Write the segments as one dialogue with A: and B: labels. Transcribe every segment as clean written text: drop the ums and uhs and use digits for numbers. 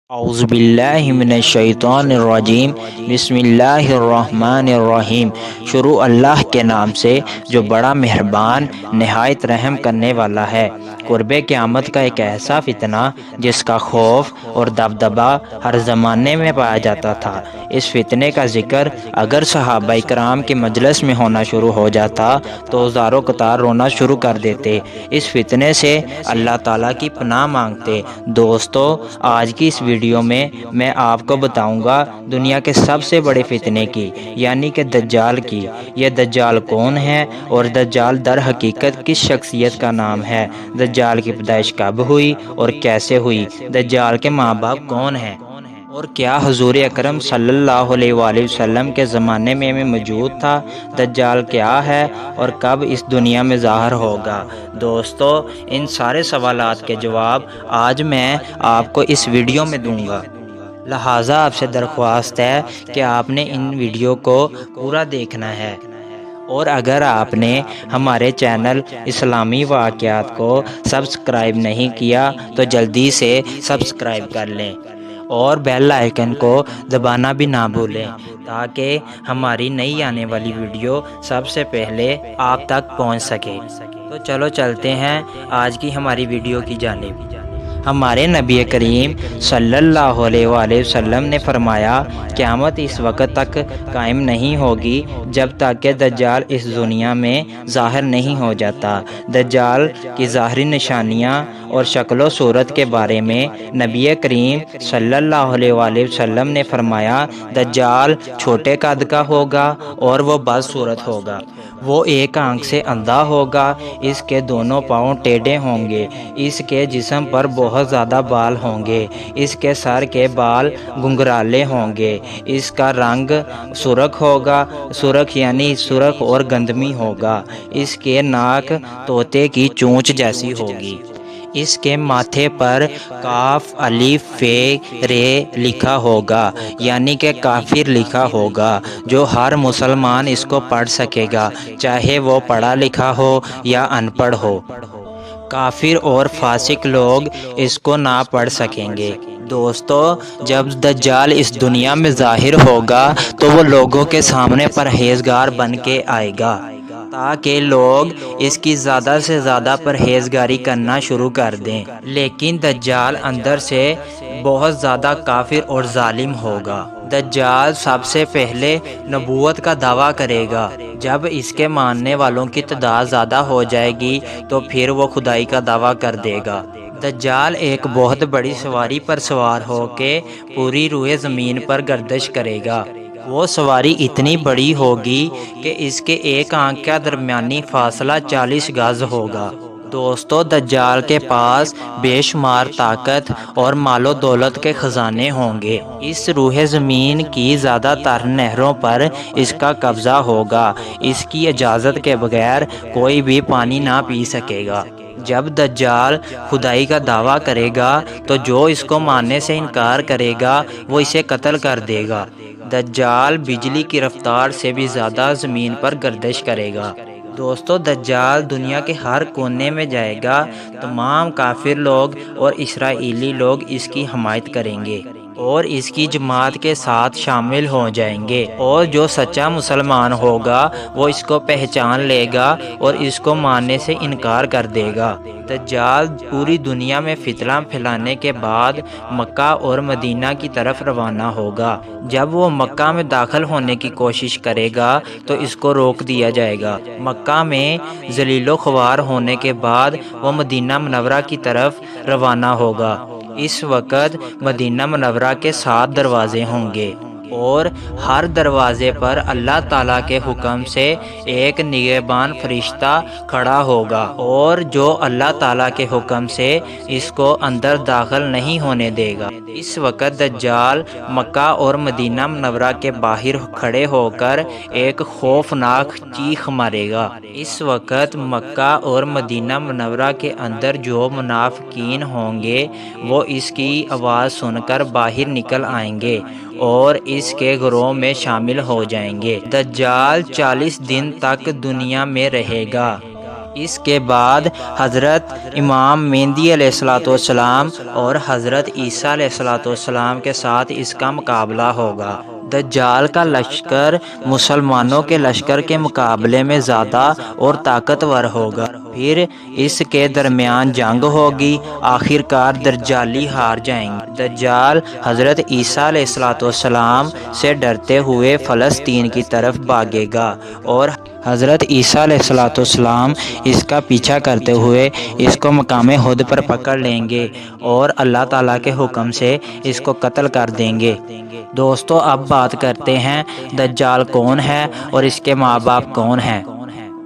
A: اعوذ باللہ من الشیطان الرجیم بسم اللہ الرحمن الرحیم۔ شروع اللہ کے نام سے جو بڑا مہربان نہایت رحم کرنے والا ہے۔ قرب قیامت کا ایک ایسا فتنہ جس کا خوف اور دبدبا ہر زمانے میں پایا جاتا تھا۔ اس فتنے کا ذکر اگر صحابہ کرام کے مجلس میں ہونا شروع ہو جاتا تو زاروں قطار رونا شروع کر دیتے۔ اس فتنے سے اللہ تعالیٰ کی پناہ مانگتے۔ دوستو، آج کی اس ویڈیو میں آپ کو بتاؤں گا دنیا کے سب سے بڑے فتنے کی، یعنی کہ دجال کی۔ یہ دجال کون ہے اور دجال در حقیقت کس شخصیت کا نام ہے؟ دجال کی پیدائش کب ہوئی اور کیسے ہوئی؟ دجال کے ماں باپ کون ہیں؟ اور کیا حضور اکرم صلی اللہ علیہ وآلہ وسلم کے زمانے میں موجود تھا؟ دجال کیا ہے اور کب اس دنیا میں ظاہر ہوگا؟ دوستو، ان سارے سوالات کے جواب آج میں آپ کو اس ویڈیو میں دوں گا، لہٰذا آپ سے درخواست ہے کہ آپ نے ان ویڈیو کو پورا دیکھنا ہے، اور اگر آپ نے ہمارے چینل اسلامی واقعات کو سبسکرائب نہیں کیا تو جلدی سے سبسکرائب کر لیں اور بیل آئیکن کو دبانا بھی نہ بھولیں تاکہ ہماری نئی آنے والی ویڈیو سب سے پہلے آپ تک پہنچ سکے۔ تو چلو چلتے ہیں آج کی ہماری ویڈیو کی جانب۔ ہمارے نبی کریم صلی اللہ علیہ وآلہ وسلم نے فرمایا، قیامت اس وقت تک قائم نہیں ہوگی جب تک کہ دجال اس دنیا میں ظاہر نہیں ہو جاتا۔ دجال کی ظاہری نشانیاں اور شکل و صورت کے بارے میں نبی کریم صلی اللہ علیہ وآلہ وسلم نے فرمایا، دجال چھوٹے قد کا ہوگا اور وہ بد صورت ہوگا۔ وہ ایک آنکھ سے اندھا ہوگا، اس کے دونوں پاؤں ٹیڑھے ہوں گے، اس کے جسم پر بہت زیادہ بال ہوں گے، اس کے سر کے بال گنگرالے ہوں گے، اس کا رنگ سرخ ہوگا، سرخ یعنی سرخ اور گندمی ہوگا، اس کے ناک طوطے کی چونچ جیسی ہوگی، اس کے ماتھے پر کاف الف فے رے لکھا ہوگا، یعنی کہ کافر لکھا ہوگا، جو ہر مسلمان اس کو پڑھ سکے گا، چاہے وہ پڑھا لکھا ہو یا ان پڑھ ہو۔ کافر اور فاسق لوگ اس کو نہ پڑھ سکیں گے۔ دوستو، جب دجال اس دنیا میں ظاہر ہوگا تو وہ لوگوں کے سامنے پرہیزگار بن کے آئے گا تاکہ لوگ اس کی زیادہ سے زیادہ پرہیزگاری کرنا شروع کر دیں، لیکن دجال اندر سے بہت زیادہ کافر اور ظالم ہوگا۔ دجال سب سے پہلے نبوت کا دعویٰ کرے گا، جب اس کے ماننے والوں کی تعداد زیادہ ہو جائے گی تو پھر وہ خدائی کا دعویٰ کر دے گا۔ دجال ایک بہت بڑی سواری پر سوار ہو کے پوری روئے زمین پر گردش کرے گا۔ وہ سواری اتنی بڑی ہوگی کہ اس کے ایک آنکھ کا درمیانی فاصلہ 40 گز ہوگا۔ دوستو، دجال کے پاس بے شمار طاقت اور مال و دولت کے خزانے ہوں گے۔ اس روح زمین کی زیادہ تر نہروں پر اس کا قبضہ ہوگا، اس کی اجازت کے بغیر کوئی بھی پانی نہ پی سکے گا۔ جب دجال خدائی کا دعویٰ کرے گا تو جو اس کو ماننے سے انکار کرے گا وہ اسے قتل کر دے گا۔ دجال بجلی کی رفتار سے بھی زیادہ زمین پر گردش کرے گا۔ دوستو، دجال دنیا کے ہر کونے میں جائے گا، تمام کافر لوگ اور اسرائیلی لوگ اس کی حمایت کریں گے اور اس کی جماعت کے ساتھ شامل ہو جائیں گے، اور جو سچا مسلمان ہوگا وہ اس کو پہچان لے گا اور اس کو ماننے سے انکار کر دے گا۔ دجال پوری دنیا میں فتنہ پھیلانے کے بعد مکہ اور مدینہ کی طرف روانہ ہوگا۔ جب وہ مکہ میں داخل ہونے کی کوشش کرے گا تو اس کو روک دیا جائے گا۔ مکہ میں ذلیل و خوار ہونے کے بعد وہ مدینہ منورہ کی طرف روانہ ہوگا۔ اس وقت مدینہ منورہ کے 7 دروازے ہوں گے اور ہر دروازے پر اللہ تعالیٰ کے حکم سے ایک نگہبان فرشتہ کھڑا ہوگا، اور جو اللہ تعالیٰ کے حکم سے اس کو اندر داخل نہیں ہونے دے گا۔ اس وقت دجال مکہ اور مدینہ منورہ کے باہر کھڑے ہو کر ایک خوفناک چیخ مارے گا۔ اس وقت مکہ اور مدینہ منورہ کے اندر جو منافقین ہوں گے وہ اس کی آواز سن کر باہر نکل آئیں گے اور اس کے گروہ میں شامل ہو جائیں گے۔ دجال 40 دن تک دنیا میں رہے گا۔ اس کے بعد حضرت امام مہدی علیہ السلام اور حضرت عیسیٰ علیہ السلام کے ساتھ اس کا مقابلہ ہوگا۔ دجال کا لشکر مسلمانوں کے لشکر کے مقابلے میں زیادہ اور طاقتور ہوگا، پھر اس کے درمیان جنگ ہوگی، آخر کار دجالی ہار جائیں گے۔ دجال حضرت عیسیٰ علیہ السلام سے ڈرتے ہوئے فلسطین کی طرف بھاگے گا اور حضرت عیسیٰ علیہ السلام اس کا پیچھا کرتے ہوئے اس کو مقام احد پر پکڑ لیں گے اور اللہ تعالیٰ کے حکم سے اس کو قتل کر دیں گے۔ دوستو، اب بات کرتے ہیں دجال کون ہے اور اس کے ماں باپ کون ہیں۔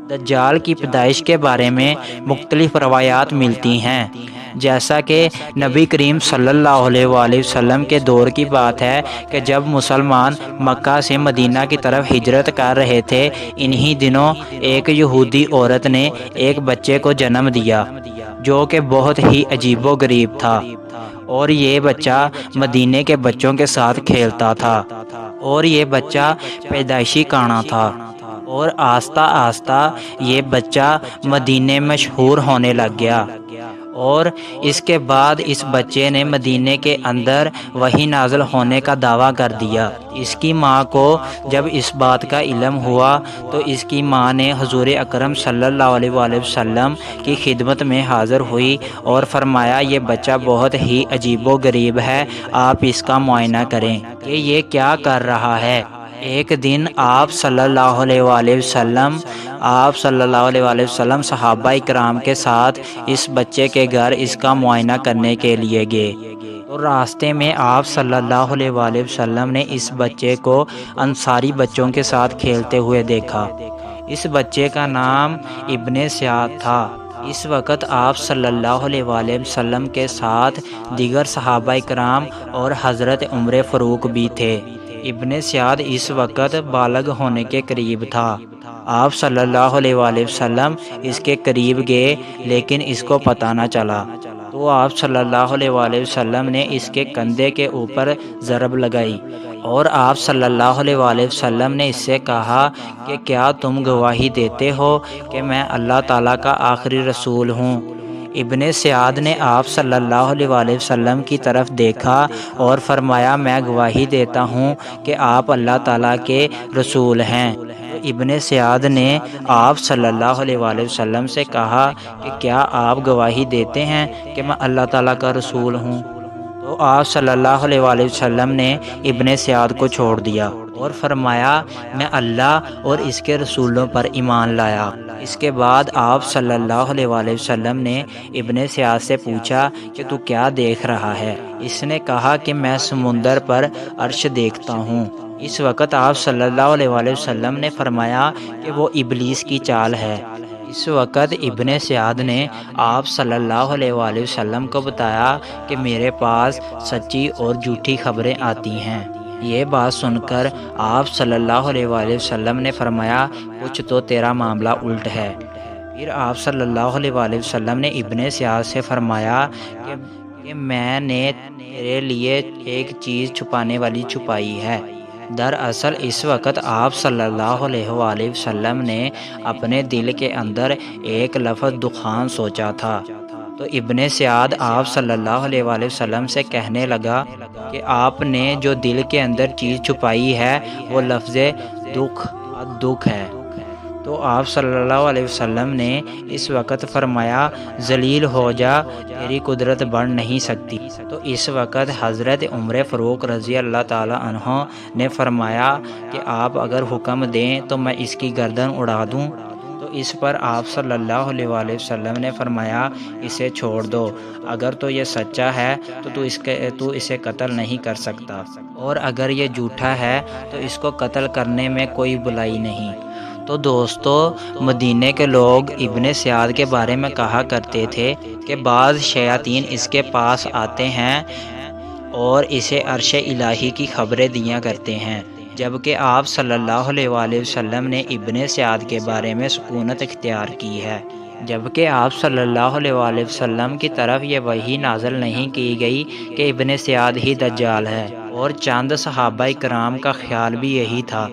A: دجال کی پیدائش کے بارے میں مختلف روایات ملتی ہیں، جیسا کہ نبی کریم صلی اللہ علیہ وآلہ وسلم کے دور کی بات ہے کہ جب مسلمان مکہ سے مدینہ کی طرف ہجرت کر رہے تھے، انہی دنوں ایک یہودی عورت نے ایک بچے کو جنم دیا جو کہ بہت ہی عجیب و غریب تھا، اور یہ بچہ مدینے کے بچوں کے ساتھ کھیلتا تھا، اور یہ بچہ پیدائشی کانا تھا، اور آہستہ آہستہ یہ بچہ مدینے میں مشہور ہونے لگ گیا، اور اس کے بعد اس بچے نے مدینے کے اندر وحی نازل ہونے کا دعویٰ کر دیا۔ اس کی ماں کو جب اس بات کا علم ہوا تو اس کی ماں نے حضور اکرم صلی اللہ علیہ وآلہ وسلم کی خدمت میں حاضر ہوئی اور فرمایا یہ بچہ بہت ہی عجیب و غریب ہے، آپ اس کا معائنہ کریں کہ یہ کیا کر رہا ہے۔ ایک دن آپ صلی اللہ علیہ وآلہ وسلم صحابہ اکرام کے ساتھ اس بچے کے گھر اس کا معائنہ کرنے کے لیے گئے، تو راستے میں آپ صلی اللہ علیہ وآلہ وسلم نے اس بچے کو انصاری بچوں کے ساتھ کھیلتے ہوئے دیکھا۔ اس بچے کا نام ابن سیاد تھا۔ اس وقت آپ صلی اللہ علیہ وآلہ وسلم کے ساتھ دیگر صحابہ اکرام اور حضرت عمر فاروق بھی تھے۔ ابن سیاد اس وقت بالغ ہونے کے قریب تھا۔ آپ صلی اللہ علیہ وآلہ وسلم اس کے قریب گئے لیکن اس کو پتہ نہ چلا، تو آپ صلی اللہ علیہ وآلہ وسلم نے اس کے کندھے کے اوپر ضرب لگائی اور آپ صلی اللہ علیہ وآلہ وسلم نے اس سے کہا کہ کیا تم گواہی دیتے ہو کہ میں اللہ تعالیٰ کا آخری رسول ہوں؟ ابن سیاد نے آپ صلی اللہ علیہ وآلہ وسلم کی طرف دیکھا اور فرمایا میں گواہی دیتا ہوں کہ آپ اللہ تعالیٰ کے رسول ہیں۔ ابن سیاد نے آپ صلی اللہ علیہ وآلہ وسلم سے کہا کہ کیا آپ گواہی دیتے ہیں کہ میں اللہ تعالیٰ کا رسول ہوں؟ تو آپ صلی اللہ علیہ وآلہ وسلم نے ابن سیاد کو چھوڑ دیا اور فرمایا میں اللہ اور اس کے رسولوں پر ایمان لایا۔ اس کے بعد آپ صلی اللہ علیہ وآلہ وسلم نے ابن سیاد سے پوچھا کہ تو کیا دیکھ رہا ہے؟ اس نے کہا کہ میں سمندر پر عرش دیکھتا ہوں۔ اس وقت آپ صلی اللہ علیہ وآلہ وسلم نے فرمایا کہ وہ ابلیس کی چال ہے۔ اس وقت ابن سیاد نے آپ صلی اللہ علیہ وآلہ وسلم کو بتایا کہ میرے پاس سچی اور جھوٹی خبریں آتی ہیں۔ یہ بات سن کر آپ صلی اللہ علیہ وآلہ وسلم نے فرمایا کچھ تو تیرا معاملہ الٹ ہے۔ پھر آپ صلی اللہ علیہ وآلہ وسلم نے ابن سیاد سے فرمایا کہ میں نے تیرے لیے ایک چیز چھپانے والی چھپائی ہے۔ دراصل اس وقت آپ صلی اللہ علیہ وآلہ وسلم نے اپنے دل کے اندر ایک لفظ دخان سوچا تھا، تو ابن سیاد آپ صلی اللہ علیہ وآلہ وسلم سے کہنے لگا کہ آپ نے جو دل کے اندر چیز چھپائی ہے وہ لفظ دکھ ہے۔ تو آپ صلی اللہ علیہ وسلم نے اس وقت فرمایا ذلیل ہو جا، تیری قدرت بڑھ نہیں سکتی۔ تو اس وقت حضرت عمر فاروق رضی اللہ تعالی عنہ نے فرمایا کہ آپ اگر حکم دیں تو میں اس کی گردن اڑا دوں۔ تو اس پر آپ صلی اللہ علیہ وآلہ وسلم نے فرمایا اسے چھوڑ دو، اگر تو یہ سچا ہے تو اسے قتل نہیں کر سکتا، اور اگر یہ جھوٹا ہے تو اس کو قتل کرنے میں کوئی بلائی نہیں۔ تو دوستو، مدینے کے لوگ ابن سیاد کے بارے میں کہا کرتے تھے کہ بعض شیاطین اس کے پاس آتے ہیں اور اسے عرش الہی کی خبریں دیا کرتے ہیں، جبکہ آپ صلی اللہ علیہ وآلہ وسلم نے ابن سیاد کے بارے میں سکونت اختیار کی ہے، جبکہ آپ صلی اللہ علیہ وآلہ وسلم کی طرف یہ وحی نازل نہیں کی گئی کہ ابن سیاد ہی دجال ہے، اور چند صحابہ کرام کا خیال بھی یہی تھا۔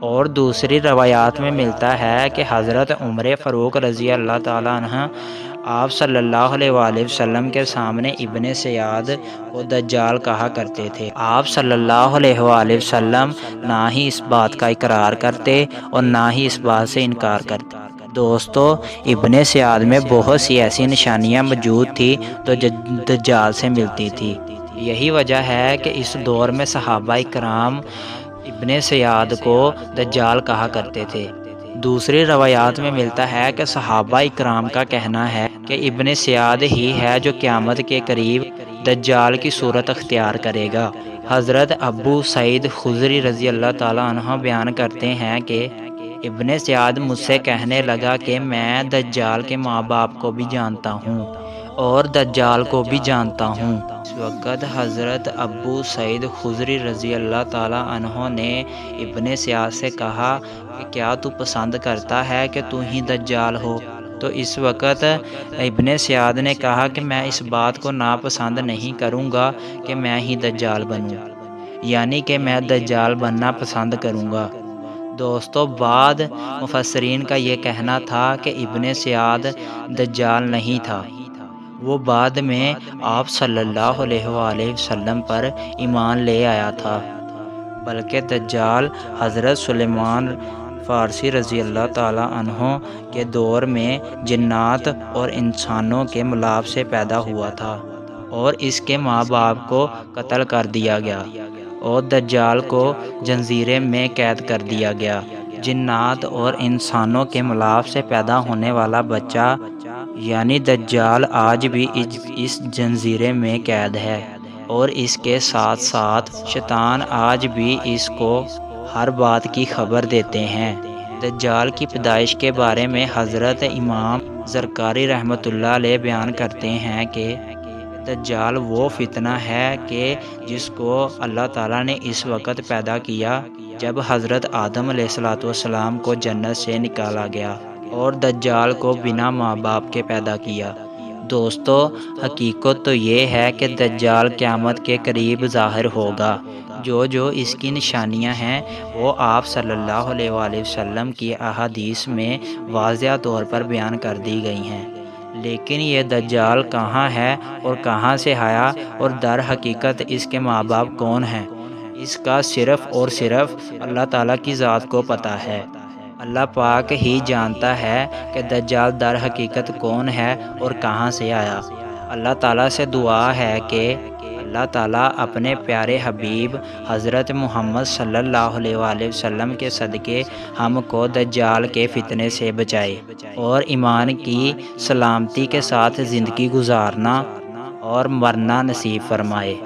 A: اور دوسری روایات میں ملتا ہے کہ حضرت عمر فاروق رضی اللہ تعالیٰ عنہ آپ صلی اللہ علیہ وآلہ وسلم کے سامنے ابن سیاد کو دجال کہا کرتے تھے۔ آپ صلی اللہ علیہ وآلہ وسلم نہ ہی اس بات کا اقرار کرتے اور نہ ہی اس بات سے انکار کرتے۔ دوستو، ابن سیاد میں بہت سی ایسی نشانیاں موجود تھیں جو دجال سے ملتی تھی۔ یہی وجہ ہے کہ اس دور میں صحابہ کرام ابن سیاد کو دجال کہا کرتے تھے۔ دوسری روایات میں ملتا ہے کہ صحابہ کرام کا کہنا ہے کہ ابن سیاد ہی ہے جو قیامت کے قریب دجال کی صورت اختیار کرے گا۔ حضرت ابو سعید خدری رضی اللہ تعالیٰ عنہ بیان کرتے ہیں کہ ابن سیاد مجھ سے کہنے لگا کہ میں دجال کے ماں باپ کو بھی جانتا ہوں اور دجال کو بھی جانتا ہوں۔ اس وقت حضرت ابو سعید خدری رضی اللہ تعالیٰ عنہ نے ابن سیاد سے کہا کہ کیا تو پسند کرتا ہے کہ تو ہی دجال ہو؟ تو اس وقت ابن سیاد نے کہا کہ میں اس بات کو ناپسند نہیں کروں گا کہ میں ہی دجال بنوں، یعنی کہ میں دجال بننا پسند کروں گا۔ دوستو، بعد مفسرین کا یہ کہنا تھا کہ ابن سیاد دجال نہیں تھا، وہ بعد میں آپ صلی اللہ علیہ وآلہ وسلم پر ایمان لے آیا تھا، بلکہ دجال حضرت سلیمان فارسی رضی اللہ تعالیٰ عنہ کے دور میں جنات اور انسانوں کے ملاپ سے پیدا ہوا تھا اور اس کے ماں باپ کو قتل کر دیا گیا اور دجال کو جنزیرے میں قید کر دیا گیا۔ جنات اور انسانوں کے ملاپ سے پیدا ہونے والا بچہ یعنی دجال آج بھی اس جنزیرے میں قید ہے، اور اس کے ساتھ ساتھ شیطان آج بھی اس کو ہر بات کی خبر دیتے ہیں۔ دجال کی پیدائش کے بارے میں حضرت امام زرکاری رحمۃ اللہ علیہ بیان کرتے ہیں کہ دجال وہ فتنہ ہے کہ جس کو اللہ تعالیٰ نے اس وقت پیدا کیا جب حضرت آدم علیہ السلام کو جنت سے نکالا گیا اور دجال کو بنا ماں باپ کے پیدا کیا۔ دوستو، حقیقت تو یہ ہے کہ دجال قیامت کے قریب ظاہر ہوگا۔ جو اس کی نشانیاں ہیں وہ آپ صلی اللہ علیہ وآلہ وسلم کی احادیث میں واضح طور پر بیان کر دی گئی ہیں، لیکن یہ دجال کہاں ہے اور کہاں سے آیا اور در حقیقت اس کے ماں باپ کون ہیں، اس کا صرف اور صرف اللہ تعالیٰ کی ذات کو پتہ ہے۔ اللہ پاک ہی جانتا ہے کہ دجال در حقیقت کون ہے اور کہاں سے آیا۔ اللہ تعالیٰ سے دعا ہے کہ اللہ تعالیٰ اپنے پیارے حبیب حضرت محمد صلی اللہ علیہ وآلہ وسلم کے صدقے ہم کو دجال کے فتنے سے بچائے اور ایمان کی سلامتی کے ساتھ زندگی گزارنا اور مرنا نصیب فرمائے۔